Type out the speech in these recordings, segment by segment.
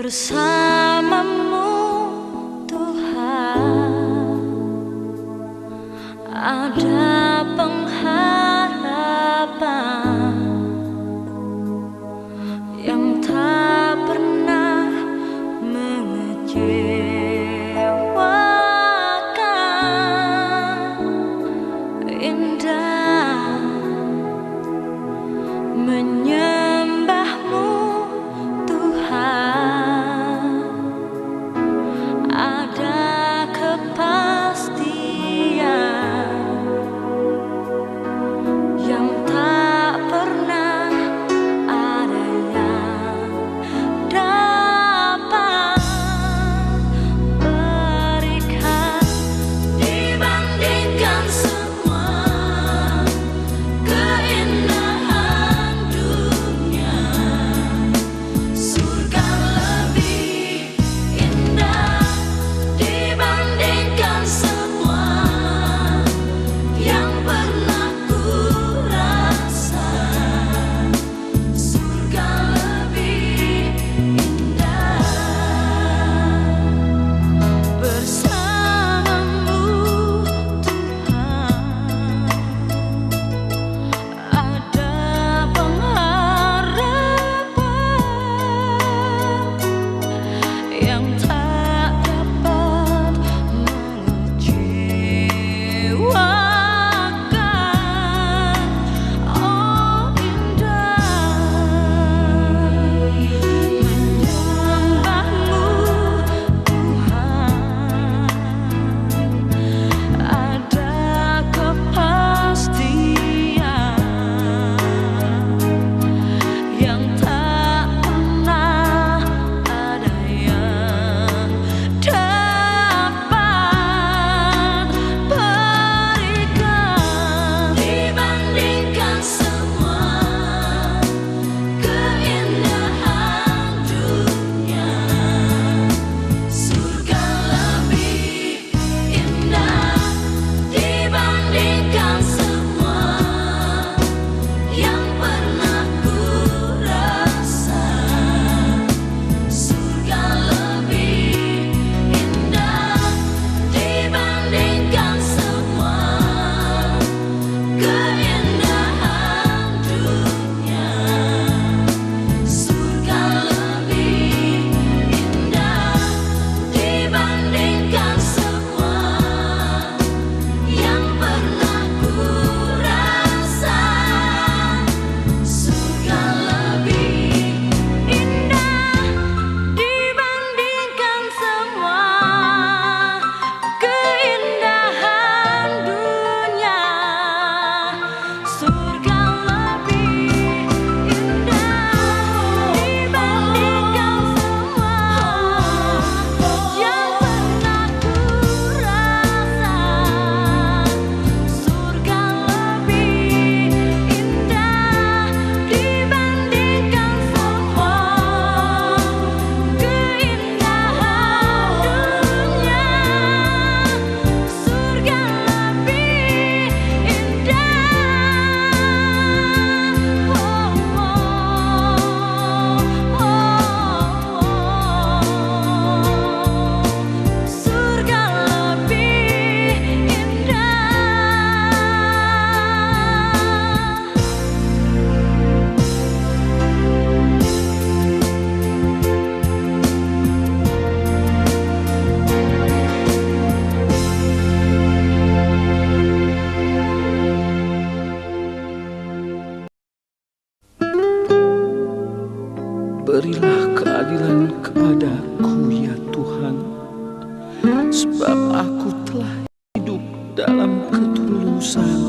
bersamamu Tuhan, ada pengharapan yang tak pernah mengecewakan. Indah menyembahmu Tuhan, ada kepastian yang tak pernah ada yang dapat berikan dibandingkan semua keindahan dunia. Surga lebih indah dibandingkan semua yang pernah ku rasa. Surga lebih indah bersamamu Tuhan, ada pengharapan yang tak dapat mengecewakan. Oh indah menyembahmu Tuhan, ada kepastian yang tak pernah ada yang dapat berikan dibandingkan semua keindahan dunia. Surga lebih indah dibandingkan semua yang pernah ku rasa. Surga lebih indah dibandingkan semua keindahan dunia. Surga lebih indah dibandingkan semua yang pernah ku rasa. Surga lebih indah dibandingkan semua keindahan dunia. Surga lebih indah dibandingkan semua yang pernah ku rasa. Surga lebih indah dibandingkan semua keindahan dunia. Surga lebih indah. Surga lebih Berilah keadilan kepadaku ya Tuhan, sebab aku telah hidup dalam ketulusan.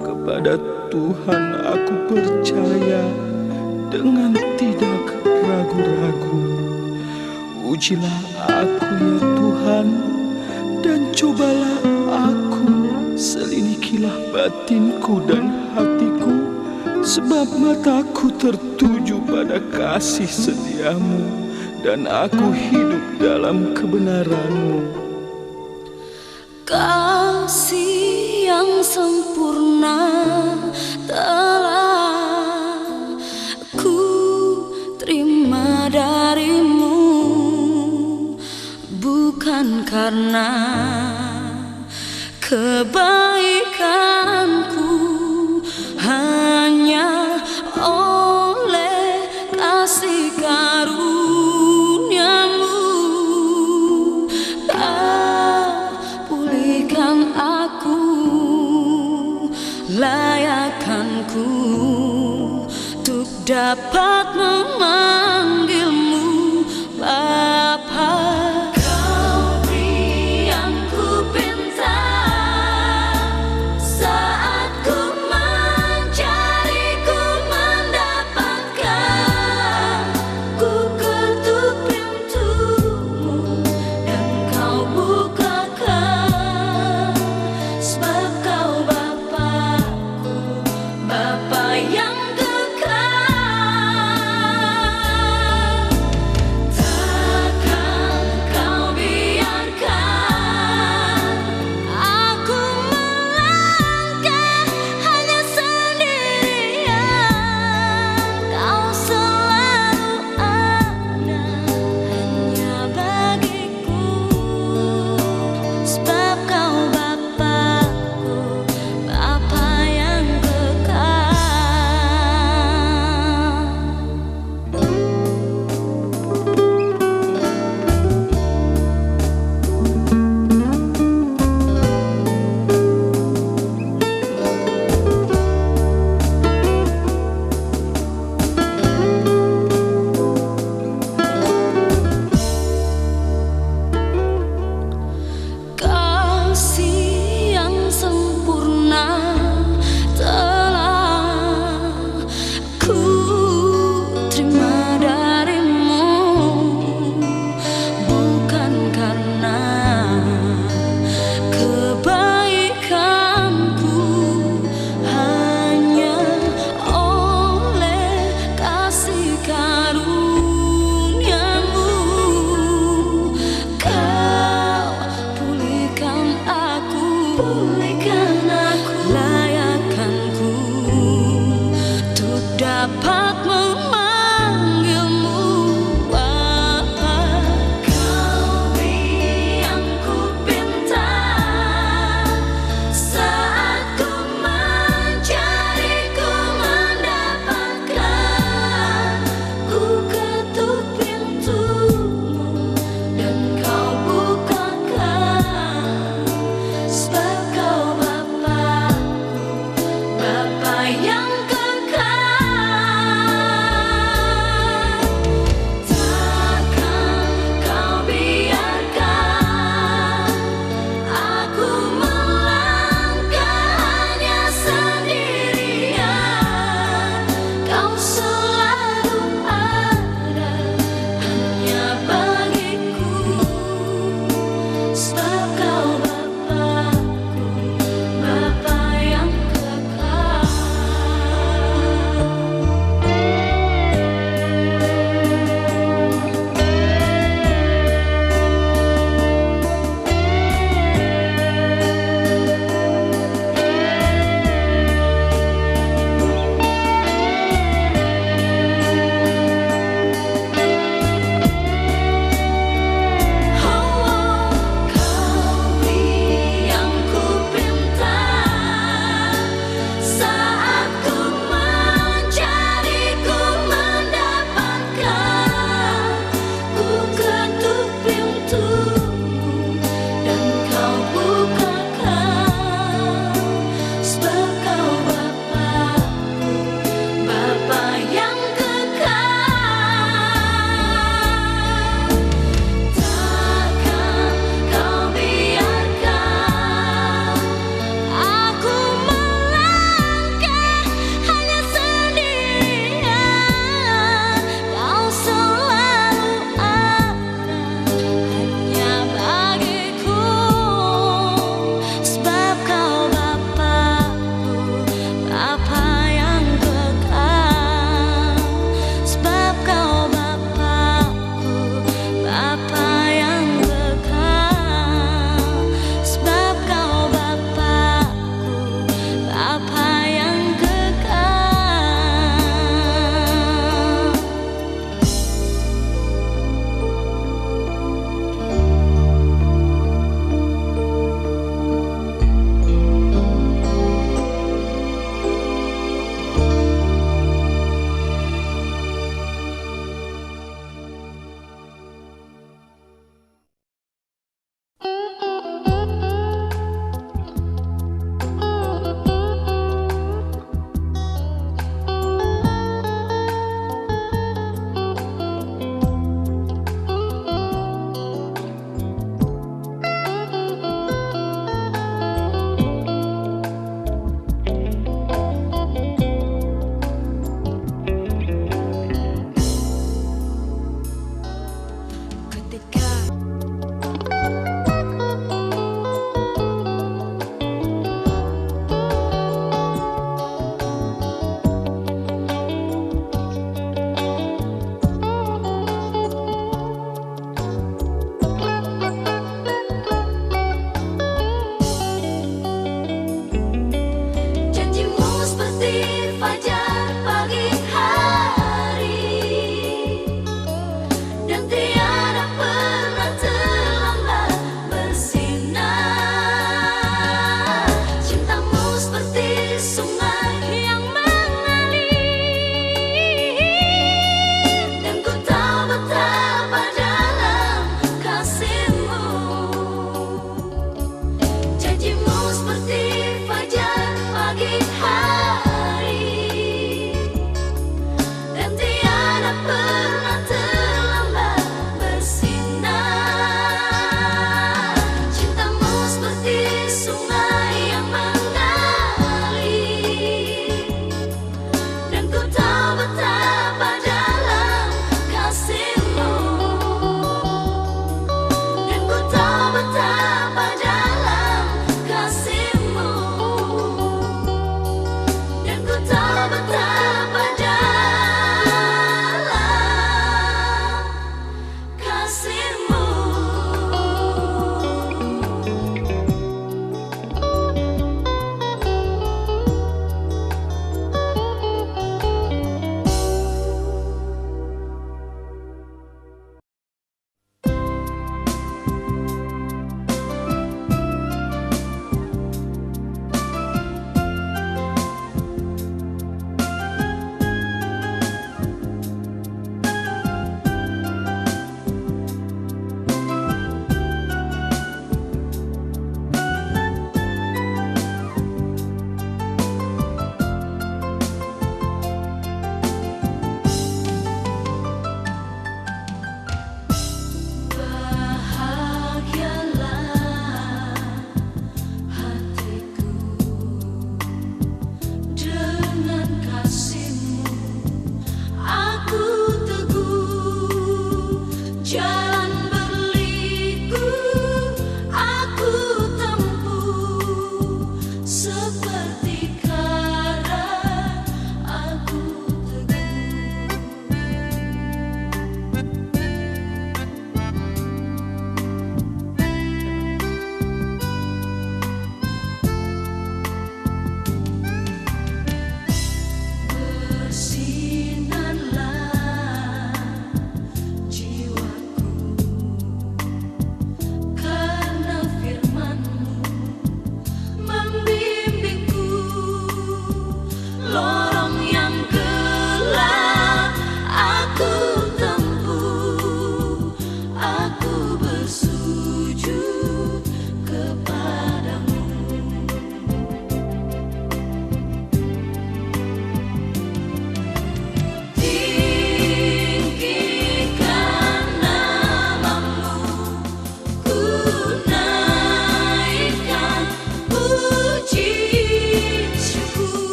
Kepada Tuhan aku percaya dengan tidak ragu-ragu. Ujilah aku ya Tuhan, dan cobalah aku, selinikilah batinku dan hatiku, sebab mataku tertuju pada kasih setiamu, dan aku hidup dalam kebenaranmu. kasih yang sempurna telah ku terima darimu. bukan karena kebaikanku, hanya oleh kasih karuniamu. Kau pulihkan aku, layakkanku untuk dapat memanggilmu Bapa. Kau beri yang ku pinta saat ku mencari, ku mendapatkan. Ku ketuk pintumu dan kau bukakan, sebab kau Bapa yang kekal.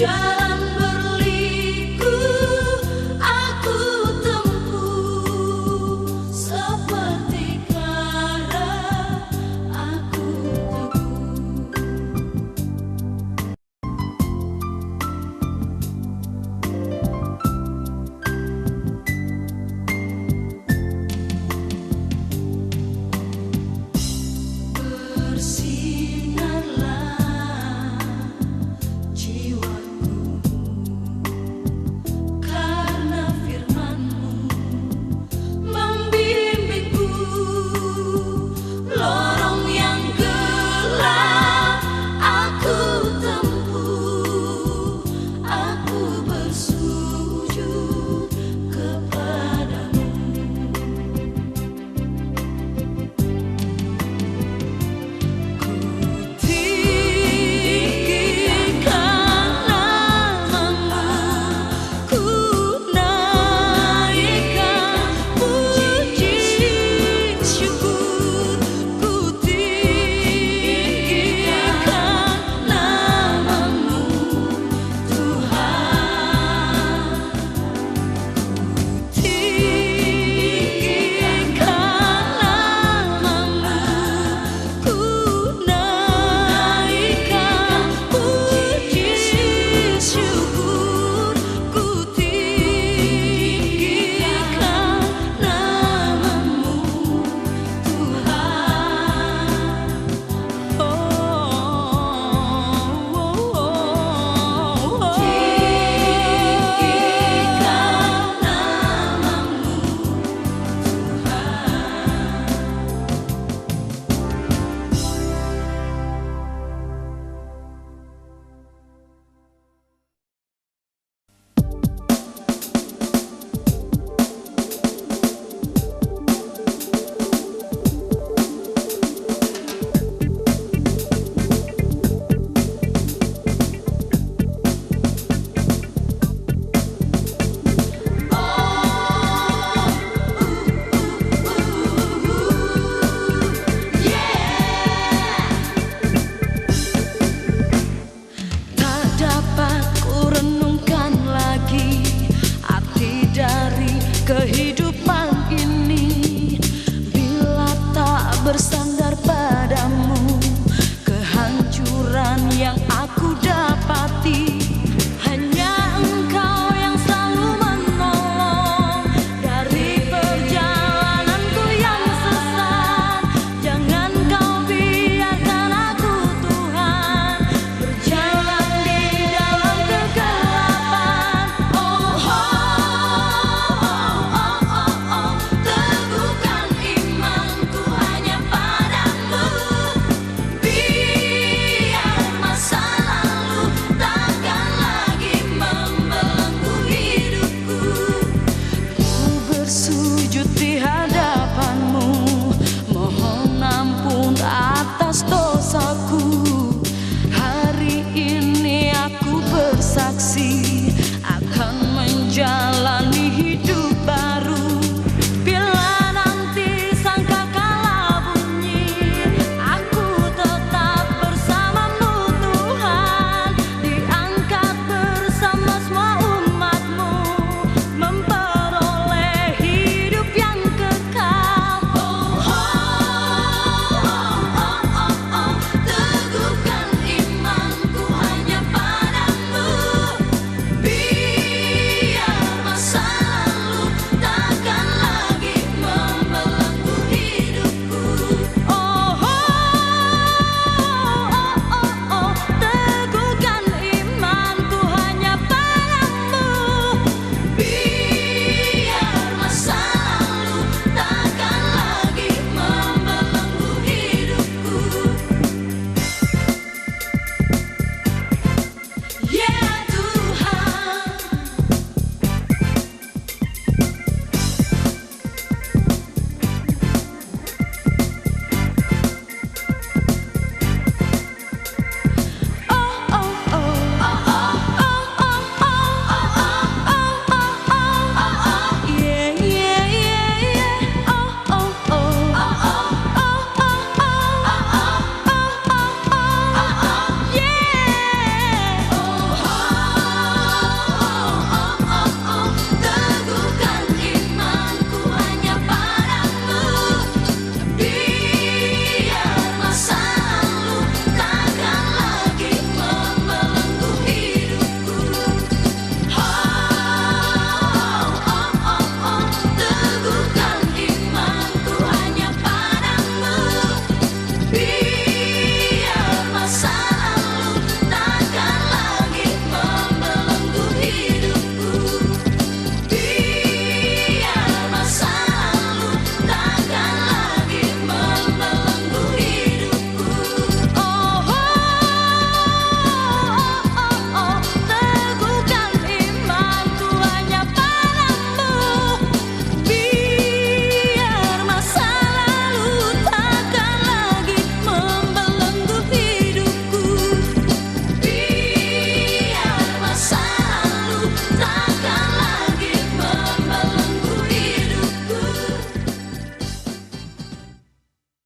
Jalan berliku aku tempuh, seperti kara aku bersinarlah jiwaku karena firman-Mu membimbingku. Lorong yang gelap aku tempuh, aku bersujud kepadamu. Kehidupan ini bila tak bersandar padamu, kehancuran yang aku dapat